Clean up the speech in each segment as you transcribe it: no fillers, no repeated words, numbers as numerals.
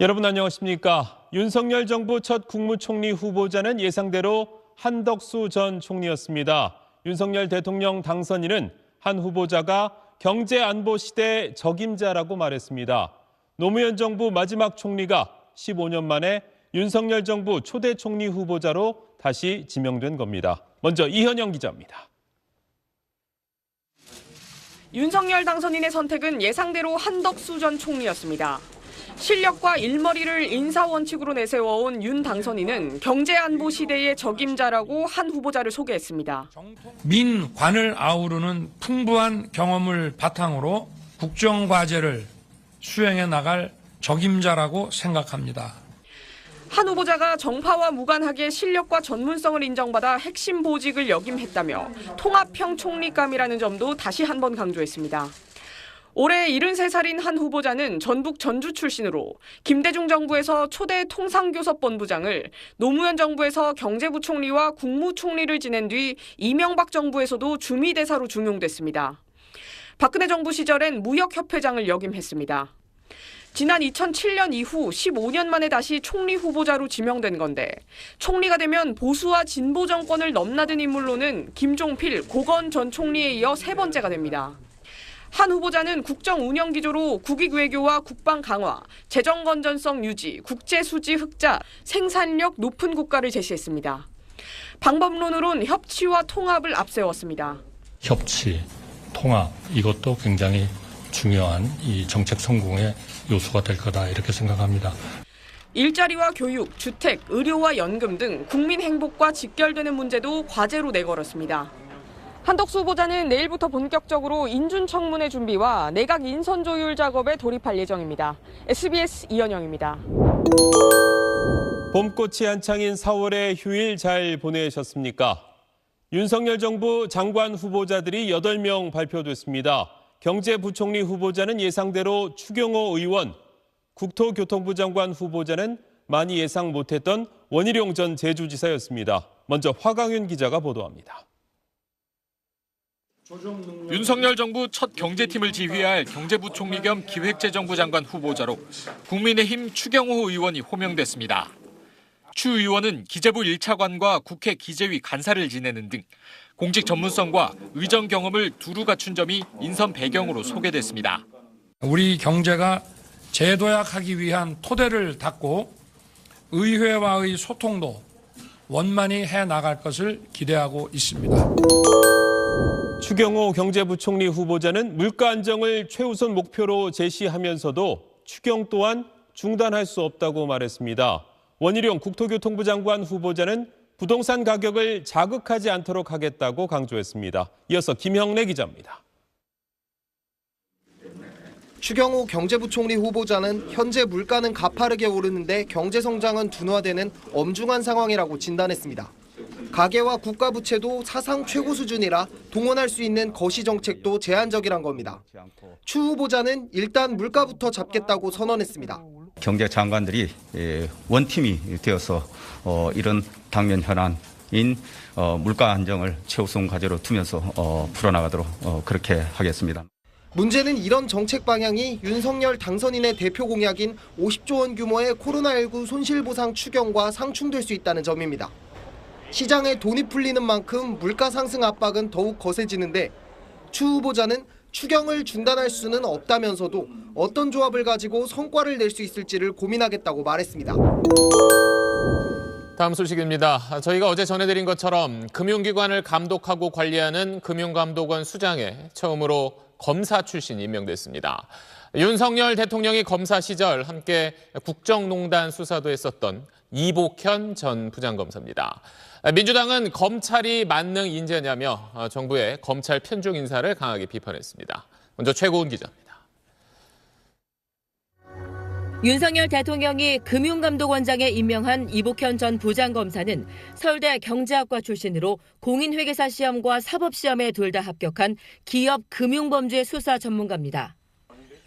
여러분 안녕하십니까? 윤석열 정부 첫 국무총리 후보자는 예상대로 한덕수 전 총리였습니다. 윤석열 대통령 당선인은 한 후보자가 경제 안보 시대 적임자라고 말했습니다. 노무현 정부 마지막 총리가 15년 만에 윤석열 정부 초대 총리 후보자로 다시 지명된 겁니다. 먼저 이현영 기자입니다. 윤석열 당선인의 선택은 예상대로 한덕수 전 총리였습니다. 실력과 일머리를 인사 원칙으로 내세워온 윤 당선인은 경제 안보 시대의 적임자라고 한 후보자를 소개했습니다. 민관을 아우르는 풍부한 경험을 바탕으로 국정 과제를 수행해 나갈 적임자라고 생각합니다. 한 후보자가 정파와 무관하게 실력과 전문성을 인정받아 핵심 보직을 역임했다며 통합형 총리감이라는 점도 다시 한번 강조했습니다. 올해 73살인 한 후보자는 전북 전주 출신으로 김대중 정부에서 초대 통상교섭본부장을, 노무현 정부에서 경제부총리와 국무총리를 지낸 뒤 이명박 정부에서도 주미대사로 중용됐습니다. 박근혜 정부 시절엔 무역협회장을 역임했습니다. 지난 2007년 이후 15년 만에 다시 총리 후보자로 지명된 건데, 총리가 되면 보수와 진보 정권을 넘나든 인물로는 김종필, 고건 전 총리에 이어 세 번째가 됩니다. 한 후보자는 국정 운영 기조로 국익 외교와 국방 강화, 재정 건전성 유지, 국제 수지 흑자, 생산력 높은 국가를 제시했습니다. 방법론으론 협치와 통합을 앞세웠습니다. 협치, 통합, 이것도 굉장히 중요한 이 정책 성공의 요소가 될 거다 이렇게 생각합니다. 일자리와 교육, 주택, 의료와 연금 등 국민 행복과 직결되는 문제도 과제로 내걸었습니다. 한덕수 후보자는 내일부터 본격적으로 인준청문회 준비와 내각 인선 조율 작업에 돌입할 예정입니다. SBS 이현영입니다. 봄꽃이 한창인 4월의 휴일 잘 보내셨습니까? 윤석열 정부 장관 후보자들이 8명 발표됐습니다. 경제부총리 후보자는 예상대로 추경호 의원, 국토교통부 장관 후보자는 많이 예상 못했던 원희룡 전 제주지사였습니다. 먼저 화강윤 기자가 보도합니다. 윤석열 정부 첫 경제팀을 지휘할 경제부총리 겸 기획재정부 장관 후보자로 국민의힘 추경호 의원이 호명됐습니다. 추 의원은 기재부 1차관과 국회 기재위 간사를 지내는 등 공직 전문성과 의정 경험을 두루 갖춘 점이 인선 배경으로 소개됐습니다. 우리 경제가 재도약하기 위한 토대를 닦고 의회와의 소통도 원만히 해나갈 것을 기대하고 있습니다. 추경호 경제부총리 후보자는 물가 안정을 최우선 목표로 제시하면서도 추경 또한 중단할 수 없다고 말했습니다. 원희룡 국토교통부 장관 후보자는 부동산 가격을 자극하지 않도록 하겠다고 강조했습니다. 이어서 김형래 기자입니다. 추경호 경제부총리 후보자는 현재 물가는 가파르게 오르는데 경제 성장은 둔화되는 엄중한 상황이라고 진단했습니다. 가계와 국가 부채도 사상 최고 수준이라 동원할 수 있는 거시 정책도 제한적이란 겁니다. 추 후보자는 일단 물가부터 잡겠다고 선언했습니다. 경제장관들이 원팀이 되어서 이런 당면 현안인 물가 안정을 최우선 과제로 두면서 풀어나가도록 그렇게 하겠습니다. 문제는 이런 정책 방향이 윤석열 당선인의 대표 공약인 50조 원 규모의 코로나19 손실보상 추경과 상충될 수 있다는 점입니다. 시장에 돈이 풀리는 만큼 물가 상승 압박은 더욱 거세지는데, 추 후보자는 추경을 중단할 수는 없다면서도 어떤 조합을 가지고 성과를 낼 수 있을지를 고민하겠다고 말했습니다. 다음 소식입니다. 저희가 어제 전해드린 것처럼 금융기관을 감독하고 관리하는 금융감독원 수장에 처음으로 검사 출신이 임명됐습니다. 윤석열 대통령이 검사 시절 함께 국정농단 수사도 했었던 이복현 전 부장검사입니다. 민주당은 검찰이 만능 인재냐며 정부의 검찰 편중 인사를 강하게 비판했습니다. 먼저 최고은 기자입니다. 윤석열 대통령이 금융감독원장에 임명한 이복현 전 부장검사는 서울대 경제학과 출신으로 공인회계사 시험과 사법시험에 둘 다 합격한 기업 금융범죄 수사 전문가입니다.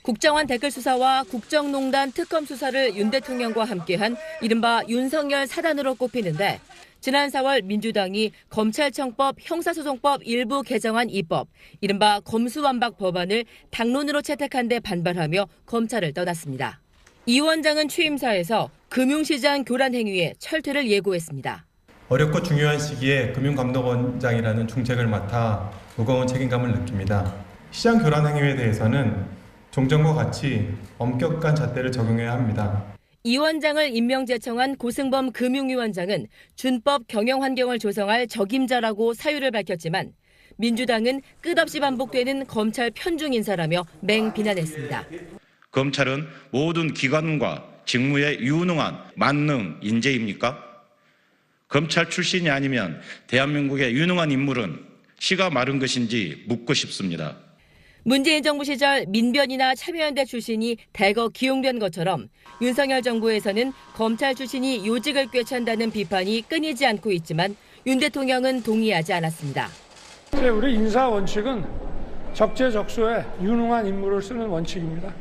국정원 댓글 수사와 국정농단 특검 수사를 윤 대통령과 함께한 이른바 윤석열 사단으로 꼽히는데 지난 4월 민주당이 검찰청법, 형사소송법 일부 개정안 입법, 이른바 검수완박 법안을 당론으로 채택한 데 반발하며 검찰을 떠났습니다. 이 원장은 취임사에서 금융시장 교란 행위에 철퇴를 예고했습니다. 어렵고 중요한 시기에 금융감독원장이라는 중책을 맡아 무거운 책임감을 느낍니다. 시장 교란 행위에 대해서는 종전과 같이 엄격한 잣대를 적용해야 합니다. 이 원장을 임명 제청한 고승범 금융위원장은 준법 경영 환경을 조성할 적임자라고 사유를 밝혔지만 민주당은 끝없이 반복되는 검찰 편중 인사라며 맹비난했습니다. 검찰은 모든 기관과 직무에 유능한 만능 인재입니까? 검찰 출신이 아니면 대한민국의 유능한 인물은 씨가 마른 것인지 묻고 싶습니다. 문재인 정부 시절 민변이나 참여연대 출신이 대거 기용된 것처럼 윤석열 정부에서는 검찰 출신이 요직을 꿰찬다는 비판이 끊이지 않고 있지만 윤 대통령은 동의하지 않았습니다. 우리 인사 원칙은 적재적소에 유능한 인물을 쓰는 원칙입니다.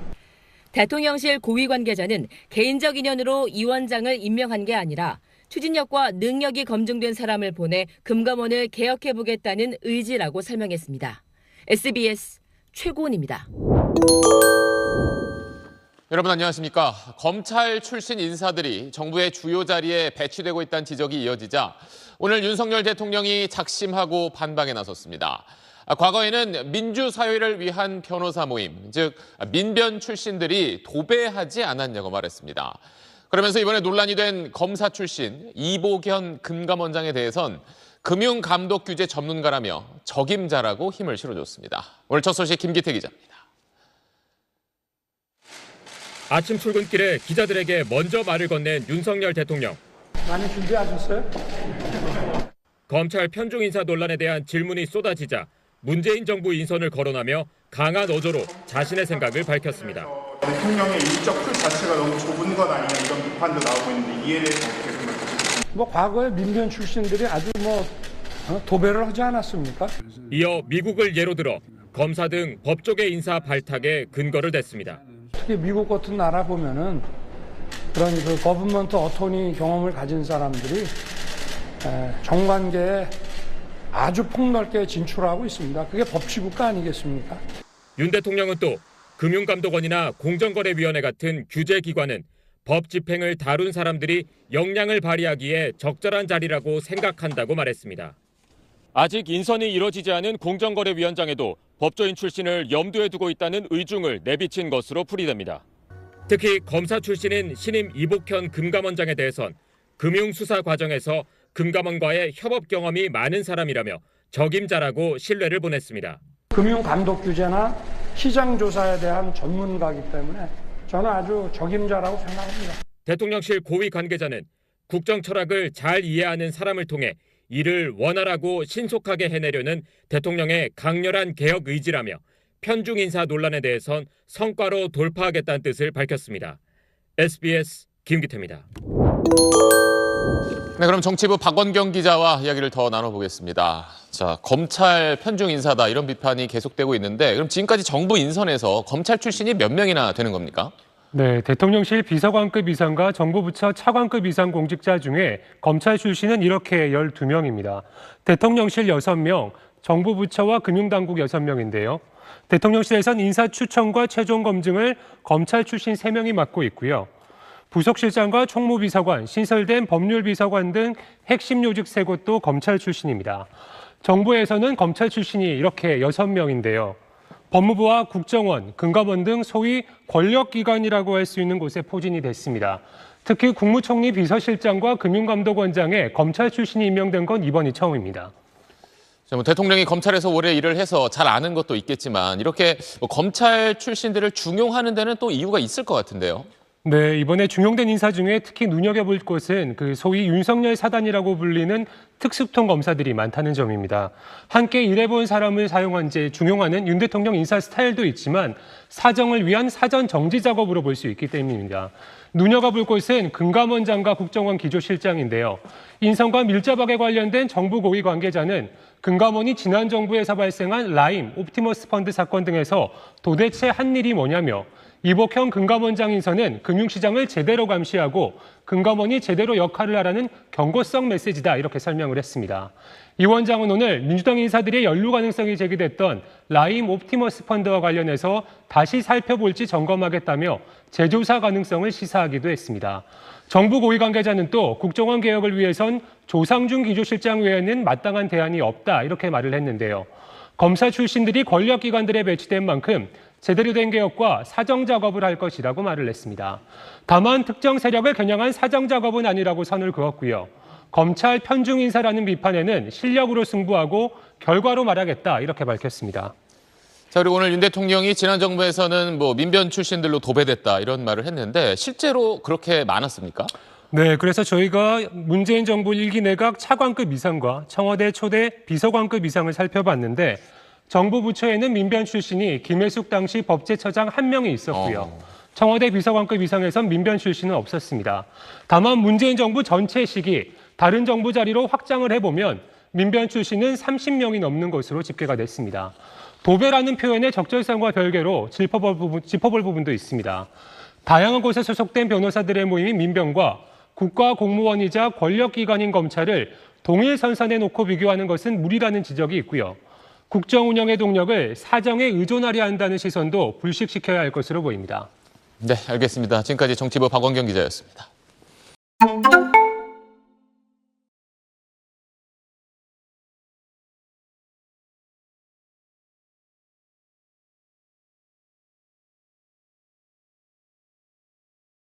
대통령실 고위 관계자는 개인적 인연으로 이 원장을 임명한 게 아니라 추진력과 능력이 검증된 사람을 보내 금감원을 개혁해보겠다는 의지라고 설명했습니다. SBS 최고은입니다. 여러분 안녕하십니까? 검찰 출신 인사들이 정부의 주요 자리에 배치되고 있다는 지적이 이어지자 오늘 윤석열 대통령이 작심하고 반박에 나섰습니다. 과거에는 민주사회를 위한 변호사 모임, 즉 민변 출신들이 도배하지 않았냐고 말했습니다. 그러면서 이번에 논란이 된 검사 출신 이복현 금감원장에 대해선 금융감독규제 전문가라며 적임자라고 힘을 실어줬습니다. 오늘 첫 소식 김기태 기자입니다. 아침 출근길에 기자들에게 먼저 말을 건넨 윤석열 대통령. 많이 준비하셨어요? 검찰 편중 인사 논란에 대한 질문이 쏟아지자 문재인 정부 인선을 거론하며 강한 어조로 자신의 생각을 밝혔습니다. 대통령의 인적 틀 자체가 너무 좁은 것 아니냐 이런 비판도 나오고 있는데 이에 대해서 어떻게 생각하십니까? 과거에 민변 출신들이 아주 도배를 하지 않았습니까? 이어 미국을 예로 들어 검사 등 법조계 인사 발탁에 근거를 댔습니다. 특히 미국 같은 나라 보면은 그런 거버먼트 어토니 경험을 가진 사람들이 정관계에 아주 폭넓게 진출하고 있습니다. 그게 법치국가 아니겠습니까? 윤 대통령은 또 금융감독원이나 공정거래위원회 같은 규제기관은 법 집행을 다룬 사람들이 역량을 발휘하기에 적절한 자리라고 생각한다고 말했습니다. 아직 인선이 이뤄지지 않은 공정거래위원장에도 법조인 출신을 염두에 두고 있다는 의중을 내비친 것으로 풀이됩니다. 특히 검사 출신인 신임 이복현 금감원장에 대해선 금융수사 과정에서 금감원과의 협업 경험이 많은 사람이라며 적임자라고 신뢰를 보냈습니다. 금융감독규제나 시장조사에 대한 전문가이기 때문에 저는 아주 적임자라고 생각합니다. 대통령실 고위 관계자는 국정 철학을 잘 이해하는 사람을 통해 이를 원활하고 신속하게 해내려는 대통령의 강렬한 개혁 의지라며 편중 인사 논란에 대해선 성과로 돌파하겠다는 뜻을 밝혔습니다. SBS 김기태입니다. 네, 그럼 정치부 박원경 기자와 이야기를 더 나눠보겠습니다. 자, 검찰 편중 인사다 이런 비판이 계속되고 있는데 그럼 지금까지 정부 인선에서 검찰 출신이 몇 명이나 되는 겁니까? 네, 대통령실 비서관급 이상과 정부 부처 차관급 이상 공직자 중에 검찰 출신은 이렇게 12명입니다. 대통령실 6명, 정부 부처와 금융당국 6명인데요. 대통령실에선 인사 추천과 최종 검증을 검찰 출신 3명이 맡고 있고요. 부속실장과 총무비서관, 신설된 법률비서관 등 핵심 요직 3곳도 검찰 출신입니다. 정부에서는 검찰 출신이 이렇게 6명인데요. 법무부와 국정원, 금감원 등 소위 권력기관이라고 할 수 있는 곳에 포진이 됐습니다. 특히 국무총리 비서실장과 금융감독원장에 검찰 출신이 임명된 건 이번이 처음입니다. 대통령이 검찰에서 오래 일을 해서 잘 아는 것도 있겠지만 이렇게 검찰 출신들을 중용하는 데는 또 이유가 있을 것 같은데요. 네, 이번에 중용된 인사 중에 특히 눈여겨볼 곳은 그 소위 윤석열 사단이라고 불리는 특수통 검사들이 많다는 점입니다. 함께 일해본 사람을 중용하는 윤 대통령 인사 스타일도 있지만 사정을 위한 사전 정지 작업으로 볼 수 있기 때문입니다. 눈여겨볼 곳은 금감원장과 국정원 기조실장인데요. 인선과 밀접하게 관련된 정부 고위 관계자는 금감원이 지난 정부에서 발생한 라임, 옵티머스 펀드 사건 등에서 도대체 한 일이 뭐냐며 이복형 금감원장 인선은 금융시장을 제대로 감시하고 금감원이 제대로 역할을 하라는 경고성 메시지다 이렇게 설명을 했습니다. 이 원장은 오늘 민주당 인사들의 연루 가능성이 제기됐던 라임 옵티머스 펀드와 관련해서 다시 살펴볼지 점검하겠다며 재조사 가능성을 시사하기도 했습니다. 정부 고위 관계자는 또 국정원 개혁을 위해선 조상준 기조실장 외에는 마땅한 대안이 없다 이렇게 말을 했는데요. 검사 출신들이 권력기관들에 배치된 만큼 제대로 된 개혁과 사정 작업을 할 것이라고 말을 했습니다. 다만 특정 세력을 겨냥한 사정 작업은 아니라고 선을 그었고요. 검찰 편중 인사라는 비판에는 실력으로 승부하고 결과로 말하겠다 이렇게 밝혔습니다. 자, 그리고 오늘 윤 대통령이 지난 정부에서는 민변 출신들로 도배됐다 이런 말을 했는데 실제로 그렇게 많았습니까? 네, 그래서 저희가 문재인 정부 1기 내각 차관급 이상과 청와대 초대 비서관급 이상을 살펴봤는데 정부 부처에는 민변 출신이 김혜숙 당시 법제처장 1명이 있었고요. 청와대 비서관급 이상에선 민변 출신은 없었습니다. 다만 문재인 정부 전체 시기 다른 정부 자리로 확장을 해보면 민변 출신은 30명이 넘는 것으로 집계가 됐습니다. 도배라는 표현의 적절성과 별개로 짚어볼 부분도 있습니다. 다양한 곳에 소속된 변호사들의 모임인 민변과 국가공무원이자 권력기관인 검찰을 동일 선상에 놓고 비교하는 것은 무리라는 지적이 있고요. 국정 운영의 동력을 사정에 의존하려 한다는 시선도 불식시켜야 할 것으로 보입니다. 네, 알겠습니다. 지금까지 정치부 박원경 기자였습니다.